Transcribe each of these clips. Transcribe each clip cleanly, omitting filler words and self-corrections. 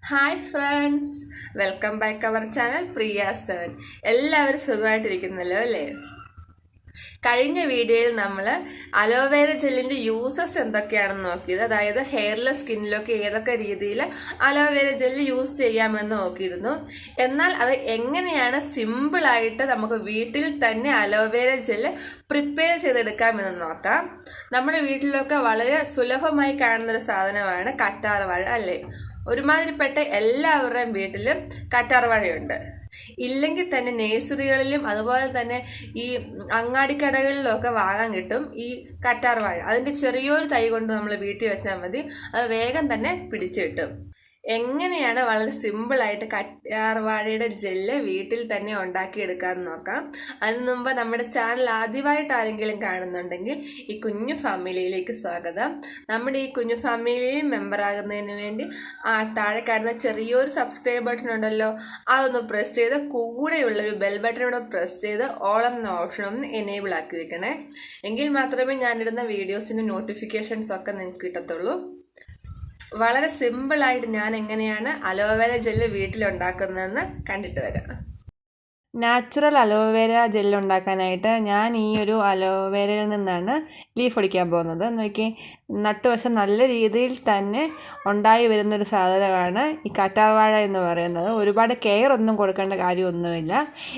Hi friends, welcome back our channel Priya 7. എല്ലാവരും സുഖമായിട്ടിരിക്കുന്നല്ലോ അല്ലേ? കഴിഞ്ഞ വീഡിയോയിൽ നമ്മൾ അലോവേര ജെല്ലിന്റെ യൂസസ് എന്തൊക്കെയാണെന്ന് നോക്കിയത്. അതായത് ഹെയറിലെ സ്കിന്നിലൊക്കെ ഏതൊക്കെ രീതിയിൽ അലോവേര ജെല്ല് യൂസ് ചെയ്യാമെന്ന് നോക്കിയിരുന്നു. എന്നാൽ അത് എങ്ങനെയാണ് സിമ്പിളായിട്ട് നമുക്ക് വീട്ടിൽ തന്നെ അലോവേര ജെല്ല് പ്രിപ്പയർ ചെയ്തെടുക്കാമെന്ന് നോക്കാം. നമ്മുടെ വീട്ടിലൊക്കെ വളരെ സുലഭമായി കാണുന്നൊരു സാധനമാണ് കറ്റാർവാഴ അല്ലേ? ഒരുമാതിരിപ്പെട്ട എല്ലാവരുടെയും വീട്ടിലും കറ്റാർവാഴയുണ്ട്. ഇല്ലെങ്കിൽ തന്നെ നേഴ്സറികളിലും അതുപോലെ തന്നെ ഈ അങ്ങാടിക്കടകളിലൊക്കെ വാങ്ങാൻ കിട്ടും ഈ കറ്റാർവാഴ. അതിന്റെ ചെറിയൊരു തൈ കൊണ്ട് നമ്മൾ വീട്ടിൽ വെച്ചാൽ മതി, അത് വേഗം തന്നെ പിടിച്ചു കിട്ടും. എങ്ങനെയാണ് വളരെ സിമ്പിളായിട്ട് കറ്റാർവാഴയുടെ ജെല്ല് വീട്ടിൽ തന്നെ ഉണ്ടാക്കിയെടുക്കാമെന്ന് നോക്കാം. അതിനു മുമ്പ് നമ്മുടെ ചാനൽ ആദ്യമായിട്ട് ആരെങ്കിലും കാണുന്നുണ്ടെങ്കിൽ ഈ കുഞ്ഞു ഫാമിലിയിലേക്ക് സ്വാഗതം. നമ്മുടെ ഈ കുഞ്ഞു ഫാമിലിയിൽ മെമ്പർ ആകുന്നതിന് വേണ്ടി താഴെ കാണുന്ന ചെറിയൊരു സബ്സ്ക്രൈബ് ബട്ടൺ ഉണ്ടല്ലോ, അതൊന്ന് പ്രസ് ചെയ്ത് കൂടെയുള്ള ഒരു ബെൽ ബട്ടൺ കൂടെ പ്രസ് ചെയ്ത് ഓൾ എന്ന ഓപ്ഷൻ ഒന്ന് എനേബിൾ ആക്കി വെക്കണേ. എങ്കിൽ മാത്രമേ ഞാനിടുന്ന വീഡിയോസിന്റെ നോട്ടിഫിക്കേഷൻസ് ഒക്കെ നിങ്ങൾക്ക് കിട്ടത്തുള്ളൂ. വളരെ സിമ്പിളായിട്ട് ഞാൻ എങ്ങനെയാണ് അലോവേര ജെല്ല് വീട്ടിലുണ്ടാക്കുന്നതെന്ന് കണ്ടിട്ട് വരാം. നാച്ചുറൽ അലോവേര ജെല്ല് ഉണ്ടാക്കാനായിട്ട് ഞാൻ ഈ ഒരു അലോവേരയിൽ നിന്നാണ് ലീഫ് ഒടിക്കാൻ പോകുന്നത്. നോക്കി, നട്ടുവശം നല്ല രീതിയിൽ തന്നെ ഉണ്ടായി വരുന്നൊരു സാധനമാണ് ഈ കറ്റാർവാഴ എന്ന് പറയുന്നത്. ഒരുപാട് കെയർ ഒന്നും കൊടുക്കേണ്ട കാര്യമൊന്നുമില്ല.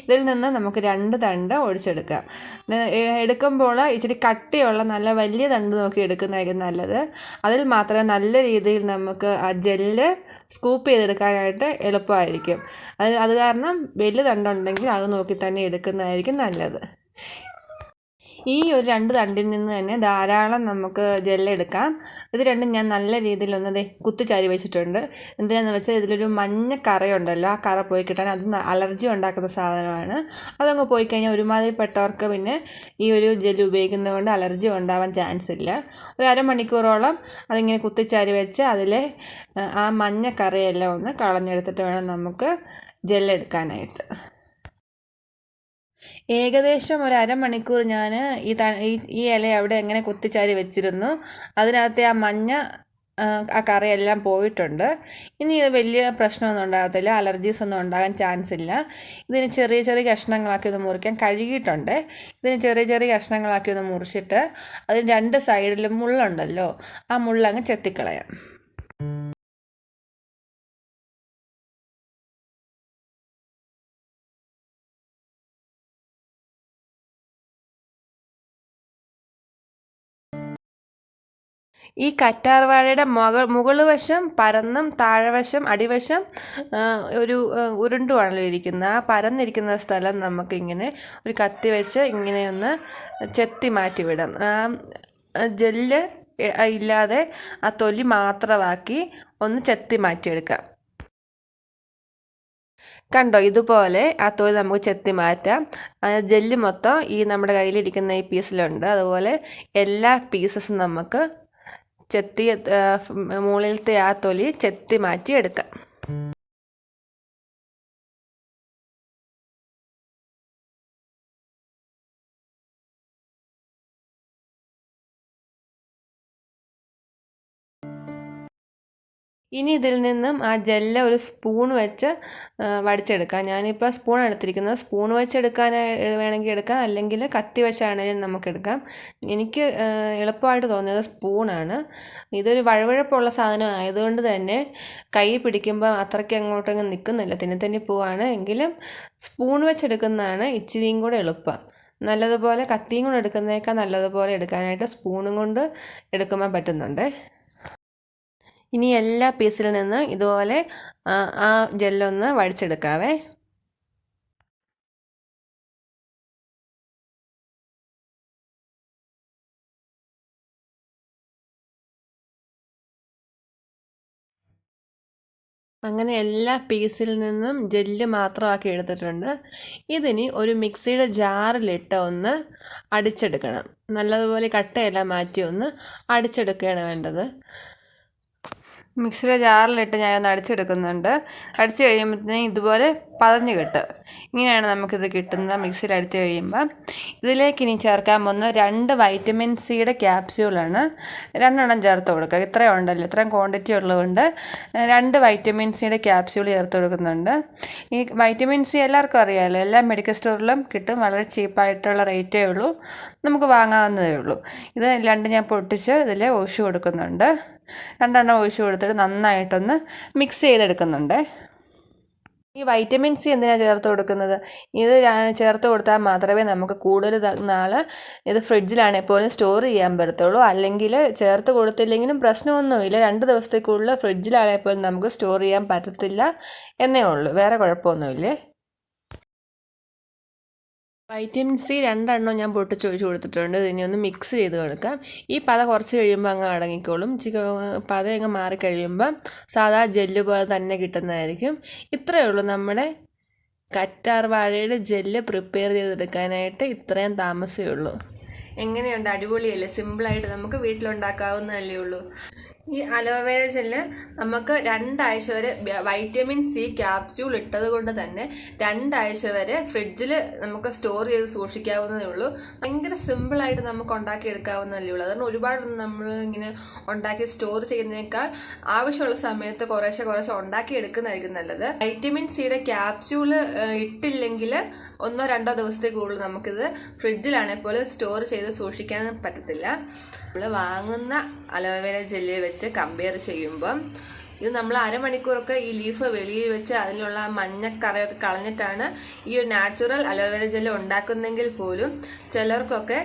ഇതിൽ നിന്ന് നമുക്ക് 2 തണ്ട് ഒടിച്ചെടുക്കാം. എടുക്കുമ്പോൾ ഇച്ചിരി കട്ടിയുള്ള നല്ല വലിയ തണ്ട് നോക്കി എടുക്കുന്നതായിരിക്കും നല്ലത്. അതിൽ മാത്രമേ നല്ല രീതിയിൽ നമുക്ക് ആ ജെല്ല് സ്കൂപ്പ് ചെയ്തെടുക്കാനായിട്ട് എളുപ്പമായിരിക്കും. അത് കാരണം വലിയ തണ്ടുണ്ടെങ്കിൽ അത് നോക്കി തന്നെ എടുക്കുന്നതായിരിക്കും നല്ലത്. ഈ ഒരു 2 തണ്ടിൽ നിന്ന് തന്നെ ധാരാളം നമുക്ക് ജെല്ലെടുക്കാം. ഇത് രണ്ടും ഞാൻ നല്ല രീതിയിലൊന്ന് കുത്തിച്ചാരി വെച്ചിട്ടുണ്ട്. എന്തിനാന്ന് വെച്ചാൽ ഇതിലൊരു മഞ്ഞ കറയുണ്ടല്ലോ, ആ കറ പോയി കിട്ടാൻ. അത് അലർജി ഉണ്ടാക്കുന്ന സാധനമാണ്. അതങ്ങ് പോയി കഴിഞ്ഞാൽ ഒരുമാതിരിപ്പെട്ടവർക്ക് പിന്നെ ഈ ഒരു ജെല്ല് ഉപയോഗിക്കുന്നത് കൊണ്ട് അലർജി ഉണ്ടാവാൻ ചാൻസ് ഇല്ല. ഒരു അരമണിക്കൂറോളം അതിങ്ങനെ കുത്തിച്ചാരി വെച്ച് അതിലെ ആ മഞ്ഞ കറയെല്ലാം ഒന്ന് കളഞ്ഞെടുത്തിട്ട് വേണം നമുക്ക് ജെല്ലെടുക്കാനായിട്ട്. ഏകദേശം ഒരു അരമണിക്കൂർ ഞാൻ ഈ ഇല അവിടെ എങ്ങനെ കുത്തിച്ചാരി വെച്ചിരുന്നു. അതിനകത്തെ ആ മഞ്ഞ ആ കറയെല്ലാം പോയിട്ടുണ്ട്. ഇനി ഇത് വലിയ പ്രശ്നമൊന്നും ഉണ്ടാകത്തില്ല, അലർജീസ് ഒന്നും ഉണ്ടാകാൻ ചാൻസ് ഇല്ല. ഇതിന് ചെറിയ ചെറിയ കഷ്ണങ്ങളാക്കി ഒന്ന് മുറിക്കാൻ കഴുകിയിട്ടുണ്ട്. ഇതിന് ചെറിയ ചെറിയ കഷ്ണങ്ങളാക്കി ഒന്ന് മുറിച്ചിട്ട് അതിന് 2 സൈഡിലും മുള്ളുണ്ടല്ലോ, ആ മുള്ളങ്ങ് ചെത്തിക്കളയാം. ഈ കറ്റാർവാഴയുടെ മുകൾ വശം പരന്നും താഴെവശം അടിവശം ഒരു ഉരുണ്ടുമാണല്ലോ ഇരിക്കുന്നത്. ആ പരന്നിരിക്കുന്ന സ്ഥലം നമുക്കിങ്ങനെ ഒരു കത്തി വെച്ച് ഇങ്ങനെ ഒന്ന് ചെത്തി മാറ്റിവിടാം. ജെല്ല് ഇല്ലാതെ ആ തൊലി മാത്രമാക്കി ഒന്ന് ചെത്തി മാറ്റിയെടുക്കാം. കണ്ടോ, ഇതുപോലെ ആ തൊലി നമുക്ക് ചെത്തി മാറ്റാം. ജെല്ല് മൊത്തം ഈ നമ്മുടെ കയ്യിലിരിക്കുന്ന ഈ പീസിലുണ്ട്. അതുപോലെ എല്ലാ പീസസും നമുക്ക് ചെത്തി മുകളിലത്തെ ആ തൊലി ചെത്തി മാറ്റി എടുക്കാം. ഇനി ഇതിൽ നിന്നും ആ ജെല്ല് ഒരു സ്പൂൺ വെച്ച് വടിച്ചെടുക്കാം. ഞാനിപ്പോൾ സ്പൂൺ എടുത്തിരിക്കുന്നത്. സ്പൂൺ വെച്ചെടുക്കാൻ വേണമെങ്കിൽ എടുക്കാം, അല്ലെങ്കിൽ കത്തി വെച്ചാണെങ്കിലും നമുക്കെടുക്കാം. എനിക്ക് എളുപ്പമായിട്ട് തോന്നിയത് സ്പൂണാണ്. ഇതൊരു വഴുവഴുപ്പുള്ള സാധനം ആയതുകൊണ്ട് തന്നെ കൈ പിടിക്കുമ്പോൾ അത്രയ്ക്ക് അങ്ങോട്ടങ്ങ് നിൽക്കുന്നില്ല, തെന്നി പോവാണ്. എങ്കിലും സ്പൂൺ വെച്ചെടുക്കുന്നതാണ് ഇച്ചിരിയും കൂടെ എളുപ്പം. നല്ലതുപോലെ കത്തിയും കൊണ്ട് എടുക്കുന്നതിനേക്കാൾ നല്ലതുപോലെ എടുക്കാനായിട്ട് സ്പൂണും കൊണ്ട് എടുക്കുമ്പോൾ പറ്റുന്നുണ്ട്. ഇനി എല്ലാ പീസിൽ നിന്ന് ഇതുപോലെ ആ ജെല്ലൊന്ന് വടിച്ചെടുക്കാവേ. അങ്ങനെ എല്ലാ പീസിൽ നിന്നും ജെല്ല് മാത്രമാക്കി എടുത്തിട്ടുണ്ട്. ഇതിനി ഒരു മിക്സിയുടെ ജാറിലിട്ട് ഒന്ന് അടിച്ചെടുക്കണം. നല്ലതുപോലെ കട്ടയെല്ലാം മാറ്റി ഒന്ന് അടിച്ചെടുക്കുകയാണ് വേണ്ടത്. മിക്സിയുടെ ജാറിലിട്ട് ഞാൻ ഒന്ന് അടിച്ചെടുക്കുന്നുണ്ട്. അടിച്ച് കഴിയുമ്പോഴത്തേക്കും ഇതുപോലെ പതഞ്ഞ് കിട്ടും. ഇങ്ങനെയാണ് നമുക്കിത് കിട്ടുന്നത്. മിക്സിയിൽ അടിച്ച് കഴിയുമ്പോൾ ഇതിലേക്ക് ഇനി ചേർക്കാൻ പോകുന്ന 2 വൈറ്റമിൻ സിയുടെ ക്യാപ്സ്യൂളാണ്. 2 ചേർത്ത് കൊടുക്കുക. ഇത്രയും ഉണ്ടല്ലോ, ഇത്രയും ക്വാണ്ടിറ്റി ഉള്ളതുകൊണ്ട് 2 വൈറ്റമിൻ സിയുടെ ക്യാപ്സ്യൂൾ ചേർത്ത് കൊടുക്കുന്നുണ്ട്. ഈ വൈറ്റമിൻ സി എല്ലാവർക്കും അറിയാമല്ലോ, എല്ലാ മെഡിക്കൽ സ്റ്റോറിലും കിട്ടും. വളരെ ചീപ്പായിട്ടുള്ള റേറ്റേ ഉള്ളൂ, നമുക്ക് വാങ്ങാവുന്നതേ ഉള്ളൂ. ഇത് 2 ഞാൻ പൊട്ടിച്ച് ഇതിൽ ഒഴിച്ച് കൊടുക്കുന്നുണ്ട്. 2 ഒഴിച്ച് കൊടുത്തിട്ട് നന്നായിട്ടൊന്ന് മിക്സ് ചെയ്തെടുക്കുന്നുണ്ട്. ഈ വൈറ്റമിൻ സി എന്തിനാണ് ചേർത്ത് കൊടുക്കുന്നത്? ഇത് ചേർത്ത് കൊടുത്താൽ മാത്രമേ നമുക്ക് കൂടുതൽ നാൾ ഇത് ഫ്രിഡ്ജിലാണെങ്കിൽ പോലും സ്റ്റോർ ചെയ്യാൻ പറ്റത്തുള്ളൂ. അല്ലെങ്കിൽ ചേർത്ത് കൊടുത്തില്ലെങ്കിലും പ്രശ്നമൊന്നുമില്ല, 2 ദിവസത്തേക്കുള്ളിൽ ഫ്രിഡ്ജിലാണെങ്കിൽ പോലും നമുക്ക് സ്റ്റോർ ചെയ്യാൻ പറ്റത്തില്ല എന്നേ ഉള്ളൂ, വേറെ കുഴപ്പമൊന്നുമില്ലേ. വൈറ്റമിൻ സി 2 ഞാൻ പൊട്ടിച്ചൊഴിച്ച് കൊടുത്തിട്ടുണ്ട്. ഇതിനെ ഒന്ന് മിക്സ് ചെയ്ത് കൊടുക്കാം. ഈ പത കുറച്ച് കഴിയുമ്പോൾ അങ്ങ് അടങ്ങിക്കോളും. പത അങ്ങ് മാറിക്കഴിയുമ്പം സാധാ ജെല്ല് പോലെ തന്നെ കിട്ടുന്നതായിരിക്കും. ഇത്രയേ ഉള്ളൂ നമ്മുടെ കറ്റാർ വാഴയുടെ ജെല്ല് പ്രിപ്പയർ ചെയ്തെടുക്കാനായിട്ട്. ഇത്രയും താമസമേ ഉള്ളൂ. എങ്ങനെയുണ്ട്? അടിപൊളിയല്ലേ? സിമ്പിളായിട്ട് നമുക്ക് വീട്ടിലുണ്ടാക്കാവുന്നതല്ലേ ഉള്ളൂ. ഈ അലോവേര ജെല്ല് നമുക്ക് 2 ആഴ്ച വരെ വൈറ്റമിൻ സി ക്യാപ്സ്യൂൾ ഇട്ടത് കൊണ്ട് തന്നെ 2 ആഴ്ച വരെ ഫ്രിഡ്ജിൽ നമുക്ക് സ്റ്റോർ ചെയ്ത് സൂക്ഷിക്കാവുന്നതേ ഉള്ളൂ. ഭയങ്കര സിമ്പിളായിട്ട് നമുക്ക് ഉണ്ടാക്കിയെടുക്കാവുന്നതല്ലേ ഉള്ളൂ. അതുകൊണ്ട് ഒരുപാടൊന്നും നമ്മൾ ഇങ്ങനെ ഉണ്ടാക്കി സ്റ്റോർ ചെയ്യുന്നതിനേക്കാൾ ആവശ്യമുള്ള സമയത്ത് കുറേശ്ശെ ഉണ്ടാക്കിയെടുക്കുന്നതായിരിക്കും നല്ലത്. വൈറ്റമിൻ സിയുടെ ക്യാപ്സ്യൂള് ഇട്ടില്ലെങ്കിൽ 1-2 ദിവസത്തേക്ക് കൂടുതൽ നമുക്കിത് ഫ്രിഡ്ജിലാണെങ്കിൽ പോലും സ്റ്റോർ ചെയ്ത് സൂക്ഷിക്കാൻ പറ്റത്തില്ല. നമ്മൾ വാങ്ങുന്ന അലോവേര ജെല്ലിൽ വെച്ച് കമ്പയർ ചെയ്യുമ്പം ഇത് നമ്മൾ അരമണിക്കൂറൊക്കെ ഈ ലീഫ് വെളിയിൽ വെച്ച് അതിലുള്ള മഞ്ഞക്കറയൊക്കെ കളഞ്ഞിട്ടാണ് ഈ ഒരു നാച്ചുറൽ അലോവേര ജെല്ല് ഉണ്ടാക്കുന്നെങ്കിൽ പോലും ചിലർക്കൊക്കെ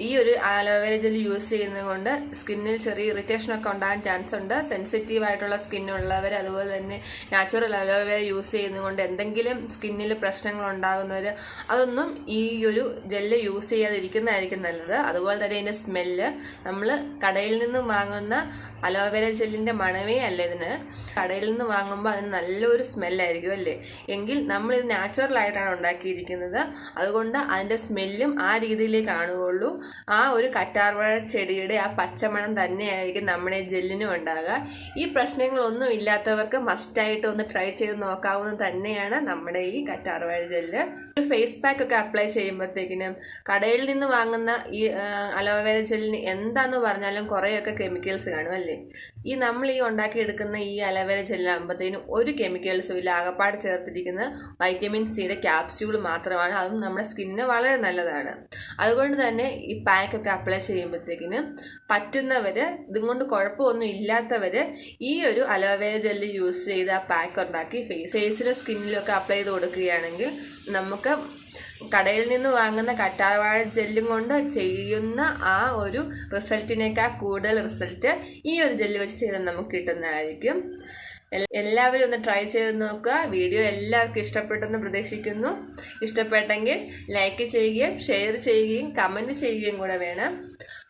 ഈ ഒരു അലോവേര ജെല്ല് യൂസ് ചെയ്യുന്നത് കൊണ്ട് സ്കിന്നിൽ ചെറിയ ഇറിറ്റേഷനൊക്കെ ഉണ്ടാകാൻ ചാൻസ് ഉണ്ട്. സെൻസിറ്റീവ് ആയിട്ടുള്ള സ്കിന്നുള്ളവർ, അതുപോലെ തന്നെ നാച്ചുറൽ അലോവേര യൂസ് ചെയ്യുന്നത് കൊണ്ട് എന്തെങ്കിലും സ്കിന്നിൽ പ്രശ്നങ്ങൾ ഉണ്ടാകുന്നവർ, അതൊന്നും ഈ ഒരു ജെല്ല് യൂസ് ചെയ്യാതിരിക്കുന്നതായിരിക്കും നല്ലത്. അതുപോലെ തന്നെ ഇതിൻ്റെ സ്മെല്ല് നമ്മൾ കടയിൽ നിന്നും വാങ്ങുന്ന അലോവേര ജെല്ലിന്റെ മണമേ അല്ല ഇതിന്. കടയിൽ നിന്ന് വാങ്ങുമ്പോൾ അതിന് നല്ലൊരു സ്മെല്ലായിരിക്കും അല്ലേ. എങ്കിൽ നമ്മൾ ഇത് നാച്ചുറൽ ആയിട്ടാണ് ഉണ്ടാക്കിയിരിക്കുന്നത്, അതുകൊണ്ട് അതിന്റെ സ്മെല്ലും ആ രീതിയിലേ കാണുകയുള്ളൂ. ആ ഒരു കറ്റാർവാഴ ചെടിയുടെ ആ പച്ചമണം തന്നെയായിരിക്കും നമ്മുടെ ജെല്ലിനും ഉണ്ടാകുക. ഈ പ്രശ്നങ്ങളൊന്നും ഇല്ലാത്തവർക്ക് മസ്റ്റായിട്ട് ഒന്ന് ട്രൈ ചെയ്ത് നോക്കാവുന്നത് തന്നെയാണ് നമ്മുടെ ഈ കറ്റാർവാഴ ജെല്ല്. ഒരു ഫേസ് പാക്ക് ഒക്കെ അപ്ലൈ ചെയ്യുമ്പോഴത്തേക്കിനും കടയിൽ നിന്ന് വാങ്ങുന്ന ഈ അലോവേര ജെല്ലിന് എന്താന്ന് പറഞ്ഞാലും കുറേയൊക്കെ കെമിക്കൽസ് കാണും അല്ലേ. ഈ നമ്മൾ ഈ ഉണ്ടാക്കിയെടുക്കുന്ന ഈ അലോവേര ജെല്ലാകുമ്പോഴത്തേനും ഒരു കെമിക്കൽസും ഇല്ല. ആകപ്പാട് ചേർത്തിരിക്കുന്ന വൈറ്റമിൻ സിയുടെ ക്യാപ്സ്യൂൾ മാത്രമാണ്. അതും നമ്മുടെ സ്കിന്നിന് വളരെ നല്ലതാണ്. അതുകൊണ്ട് തന്നെ ഈ പാക്കൊക്കെ അപ്ലൈ ചെയ്യുമ്പോഴത്തേക്കിനും പറ്റുന്നവര്, ഇതും കൊണ്ട് കുഴപ്പമൊന്നും ഇല്ലാത്തവര് ഈ ഒരു അലോവേര ജെല്ല് യൂസ് ചെയ്ത് ആ പാക്ക് ഉണ്ടാക്കി ഫേസിലും സ്കിന്നിലും ഒക്കെ അപ്ലൈ ചെയ്ത് കൊടുക്കുകയാണെങ്കിൽ നമുക്ക് കടയിൽ നിന്ന് വാങ്ങുന്ന കറ്റാർവാഴ ജെല്ലും കൊണ്ട് ചെയ്യുന്ന ആ ഒരു റിസൾട്ടിനേക്കാൾ കൂടുതൽ റിസൾട്ട് ഈ ഒരു ജെല്ല് വെച്ച് ചെയ്താൽ നമുക്ക് കിട്ടുന്നതായിരിക്കും. എല്ലാവരും ഒന്ന് ട്രൈ ചെയ്ത് നോക്കുക. വീഡിയോ എല്ലാവർക്കും ഇഷ്ടപ്പെട്ടെന്ന് പ്രതീക്ഷിക്കുന്നു. ഇഷ്ടപ്പെട്ടെങ്കിൽ ലൈക്ക് ചെയ്യുകയും ഷെയർ ചെയ്യുകയും കമൻറ്റ് ചെയ്യുകയും കൂടെ വേണം.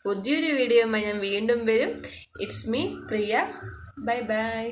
പുതിയൊരു വീഡിയോയുമായി ഞാൻ വീണ്ടും വരും. It's me Priya. Bye bye.